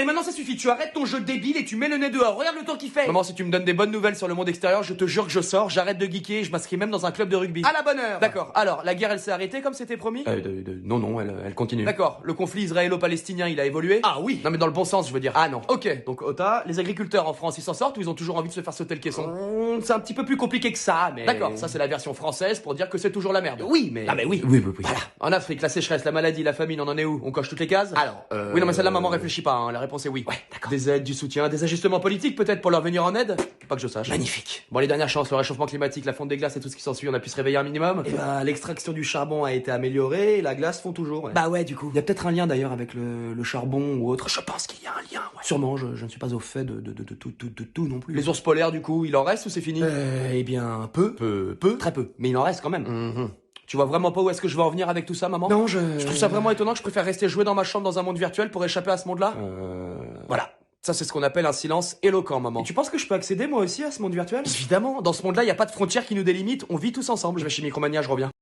Allez, maintenant ça suffit, tu arrêtes ton jeu débile et tu mets le nez dehors, regarde le temps qu'il fait. Maman, si tu me donnes des bonnes nouvelles sur le monde extérieur, je te jure que je sors, j'arrête de geeker et je m'inscris même dans un club de rugby. À la bonne heure. D'accord, alors, la guerre elle s'est arrêtée comme c'était promis? Non, elle continue. D'accord, le conflit israélo-palestinien il a évolué? Ah oui. Non mais dans le bon sens, je veux dire. Ah non. Ok, donc Ota, les agriculteurs en France ils s'en sortent ou ils ont toujours envie de se faire sauter le caisson? C'est un petit peu plus compliqué que ça, mais... D'accord, ça c'est la version française pour dire que c'est toujours la merde. Oui, mais... Ah mais oui. Oui. Voilà. En Afrique, la sécheresse, la maladie, la famine, on en est où? On coche toutes les cases? Alors, oui non mais celle-là maman réfléchit pas, hein. La réponse est oui. Ouais, d'accord. Des aides, du soutien, des ajustements politiques peut-être pour leur venir en aide? Pas que je sache. Magnifique. Bon, les dernières chances, le réchauffement climatique, la fonte des glaces et tout ce qui s'ensuit, on a pu se réveiller un minimum? Eh ben, l'extraction du charbon a été améliorée et la glace fond toujours. Ouais. Bah ouais, du coup. Il y a peut-être un lien d'ailleurs avec le charbon ou autre. Je pense qu'il y a un lien, ouais. Sûrement, je ne suis pas au fait de tout non plus. Les ours polaires, du coup, il en reste ou c'est fini? Eh bien, peu. Très peu. Mais il en reste quand même. Tu vois vraiment pas où est-ce que je vais en venir avec tout ça, maman? Non, je trouve ça vraiment étonnant que je préfère rester jouer dans ma chambre dans un monde virtuel pour échapper à ce monde-là. Voilà. Ça, c'est ce qu'on appelle un silence éloquent, maman. Et tu penses que je peux accéder, moi aussi, à ce monde virtuel? Évidemment. Dans ce monde-là, il n'y a pas de frontières qui nous délimitent. On vit tous ensemble. Je vais chez Micromania, je reviens.